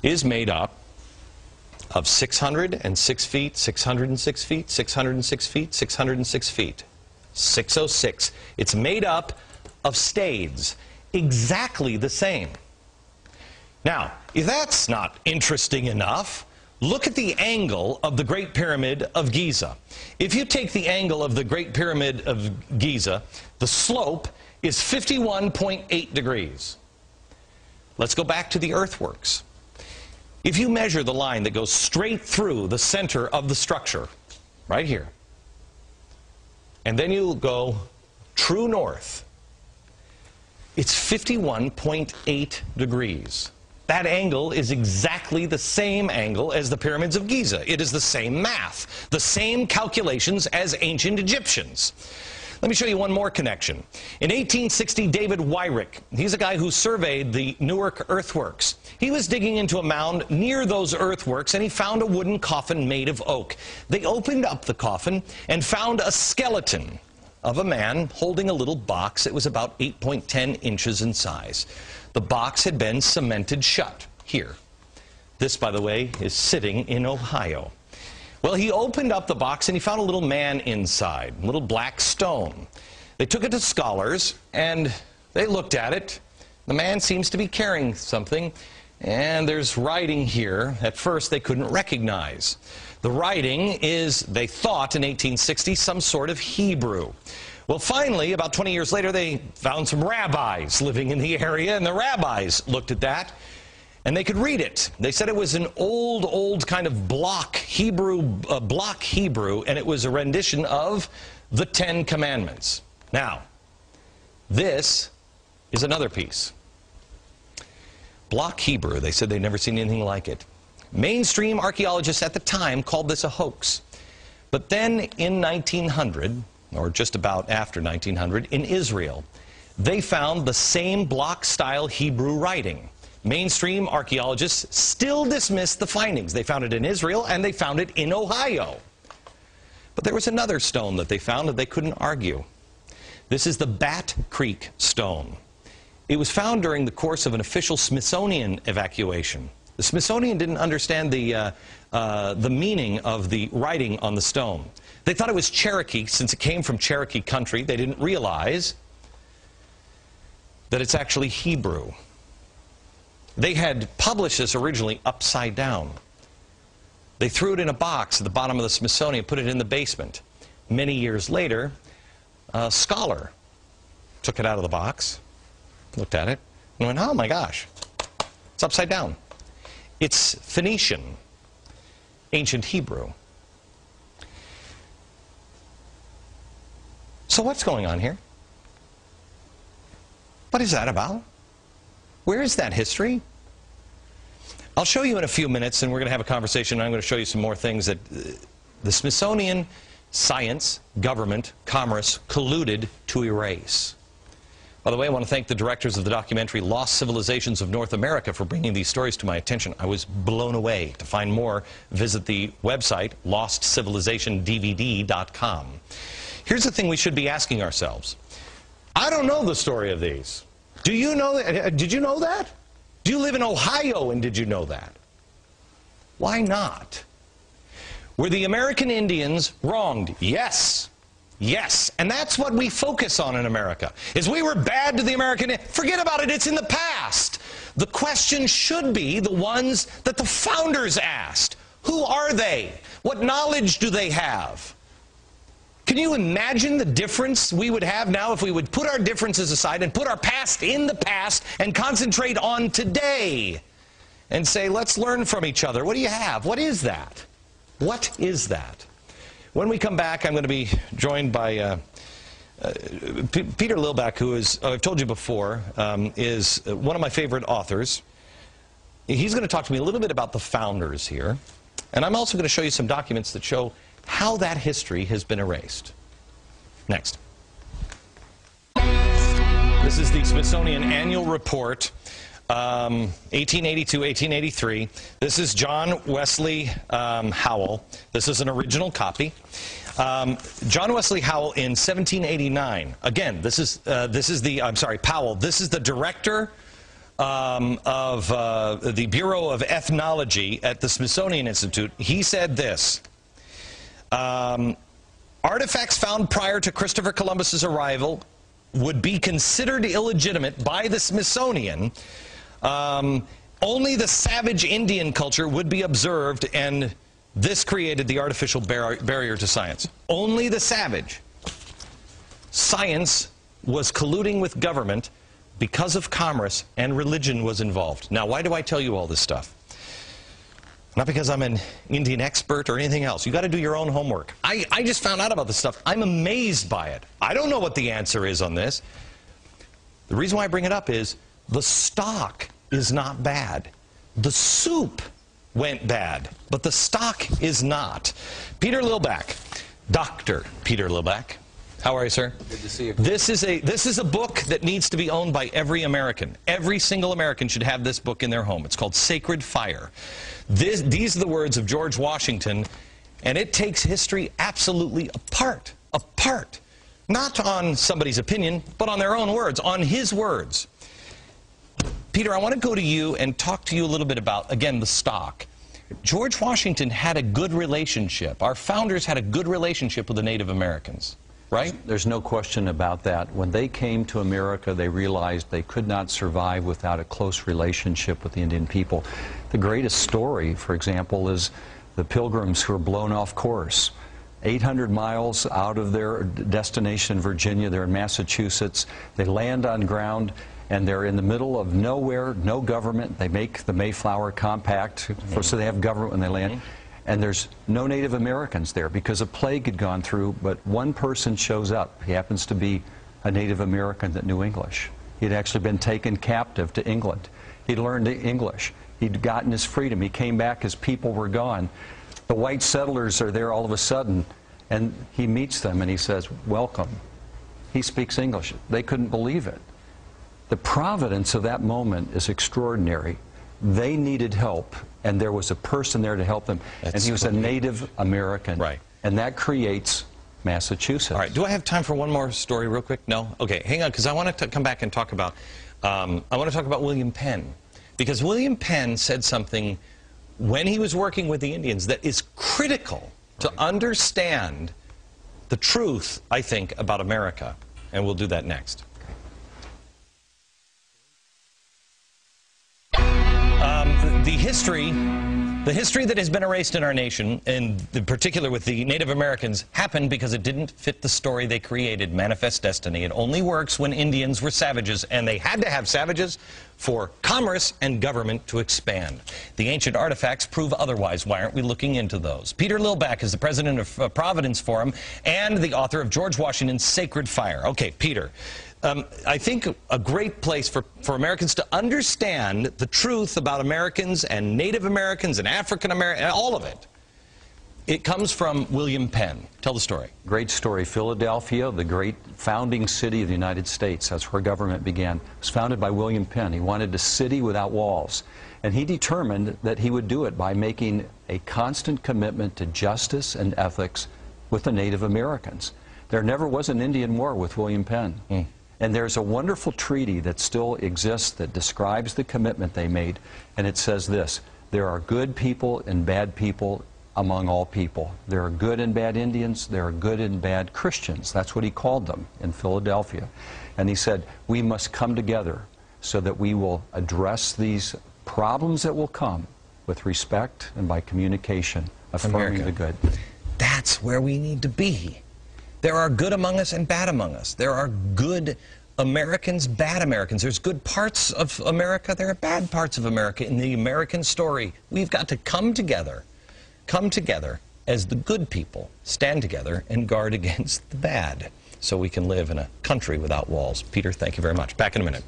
is made up of 606 feet, 606 feet, 606 feet, 606 feet. 606. It's made up of stades, exactly the same. Now, if that's not interesting enough, look at the angle of the Great Pyramid of Giza. If you take the angle of the Great Pyramid of Giza, the slope is 51.8 degrees. Let's go back to the earthworks. If you measure the line that goes straight through the center of the structure, right here, and then you go true north, it's 51.8 degrees. That angle is exactly the same angle as the pyramids of Giza. It is the same math, the same calculations as ancient Egyptians. Let me show you one more connection. In 1860, David Wyrick, he's a guy who surveyed the Newark earthworks. He was digging into a mound near those earthworks, and he found a wooden coffin made of oak. They opened up the coffin and found a skeleton of a man holding a little box. It was about 8.10 inches in size. The box had been cemented shut here. This, by the way, is sitting in Ohio. Well, he opened up the box and he found a little man inside, a little black stone. They took it to scholars and they looked at it. The man seems to be carrying something, and there's writing here at first they couldn't recognize. The writing is, they thought in 1860, some sort of Hebrew. Well, finally, about 20 years later, they found some rabbis living in the area, and the rabbis looked at that, and they could read it. They said it was an old kind of block Hebrew, and it was a rendition of the Ten Commandments. Now, this is another piece. Block Hebrew, they said they'd never seen anything like it. Mainstream archaeologists at the time called this a hoax. But then in 1900, or just about after 1900, in Israel, they found the same block-style Hebrew writing. Mainstream archaeologists still dismissed the findings. They found it in Israel, and they found it in Ohio. But there was another stone that they found that they couldn't argue. This is the Bat Creek stone. It was found during the course of an official Smithsonian evacuation. The Smithsonian didn't understand the meaning of the writing on the stone. They thought it was Cherokee, since it came from Cherokee country. They didn't realize that it's actually Hebrew. They had published this originally upside down. They threw it in a box at the bottom of the Smithsonian, put it in the basement. Many years later, a scholar took it out of the box, looked at it, and went, oh my gosh, it's upside down. It's Phoenician, ancient Hebrew. So what's going on here? What is that about? Where is that history? I'll show you in a few minutes, and we're going to have a conversation, and I'm going to show you some more things that the Smithsonian, science, government, commerce colluded to erase. By the way, I want to thank the directors of the documentary Lost Civilizations of North America for bringing these stories to my attention. I was blown away. To find more, visit the website lostcivilizationdvd.com. Here's the thing we should be asking ourselves. I don't know the story of these. Do you know that? Did you know that? Do you live in Ohio and did you know that? Why not? Were the American Indians wronged? Yes. Yes. And that's what we focus on in America. Is we were bad to the American Indians. Forget about it. It's in the past. The question should be the ones that the founders asked. Who are they? What knowledge do they have? Can you imagine the difference we would have now if we would put our differences aside and put our past in the past and concentrate on today and say, let's learn from each other. What do you have? What is that? What is that? When we come back, I'm going to be joined by Peter Lilbeck, who is, I've told you before, is one of my favorite authors. He's going to talk to me a little bit about the founders here. And I'm also going to show you some documents that show how that history has been erased. Next. This is the Smithsonian Annual Report, 1882-1883. This is John Wesley Howell. This is an original copy. John Wesley Howell in 1789. Again, this is the, I'm sorry, Powell. This is the director of the Bureau of Ethnology at the Smithsonian Institute, he said this: artifacts found prior to Christopher Columbus's arrival would be considered illegitimate by the Smithsonian. Only the savage Indian culture would be observed, and this created the artificial barrier to science. Only the savage. Science was colluding with government because of commerce, and religion was involved. Now, why do I tell you all this stuff? Not because I'm an Indian expert or anything else. You got to do your own homework. I just found out about this stuff. I'm amazed by it. I don't know what the answer is on this. The reason why I bring it up is the stock is not bad. The soup went bad, but the stock is not. Peter Lilback, Dr. Peter Lilback. How are you, sir? Good to see you. This is a book that needs to be owned by every American. Every single American should have this book in their home. It's called Sacred Fire. These are the words of George Washington, and it takes history absolutely apart. Apart. Not on somebody's opinion, but on their own words, on his words. Peter, I want to go to you and talk to you a little bit about, again, the stock. George Washington had a good relationship. Our founders had a good relationship with the Native Americans. Right? There's no question about that. When they came to America, they realized they could not survive without a close relationship with the Indian people. The greatest story, for example, is the Pilgrims who were blown off course. 800 miles out of their destination in Virginia, they're in Massachusetts. They land on ground, and they're in the middle of nowhere, no government. They make the Mayflower Compact, so they have government when they land. And there's no Native Americans there because a plague had gone through, but one person shows up. He happens to be a Native American that knew English. He'd actually been taken captive to England. He'd learned English. He'd gotten his freedom. He came back, his people were gone. The white settlers are there all of a sudden, and he meets them and he says, "Welcome." He speaks English. They couldn't believe it. The providence of that moment is extraordinary. They needed help, and there was a person there to help them. And he was a Native American. Right. And that creates Massachusetts. All right. Do I have time for one more story real quick? No? Okay. Hang on, because I want to come back and talk about, William Penn. Because William Penn said something when he was working with the Indians that is critical to understand the truth, I think, about America. And we'll do that next. The history that has been erased in our nation, in particular with the Native Americans, happened because it didn't fit the story they created, Manifest Destiny. It only works when Indians were savages, and they had to have savages for commerce and government to expand. The ancient artifacts prove otherwise. Why aren't we looking into those? Peter Lilback is the president of Providence Forum and the author of George Washington's Sacred Fire. Okay, Peter. I think a great place for Americans to understand the truth about Americans and Native Americans and African Americans, all of it, it comes from William Penn. Tell the story. Great story. Philadelphia, the great founding city of the United States, that's where government began, was founded by William Penn. He wanted a city without walls. And he determined that he would do it by making a constant commitment to justice and ethics with the Native Americans. There never was an Indian war with William Penn. And there's a wonderful treaty that still exists that describes the commitment they made, and it says this: there are good people and bad people among all people. There are good and bad Indians, there are good and bad Christians. That's what he called them in Philadelphia. And he said, we must come together so that we will address these problems that will come with respect and by communication, affirming the good. That's where we need to be. There are good among us and bad among us. There are good Americans, bad Americans. There's good parts of America. There are bad parts of America in the American story. We've got to come together as the good people, stand together and guard against the bad, so we can live in a country without walls. Peter, thank you very much. Back in a minute.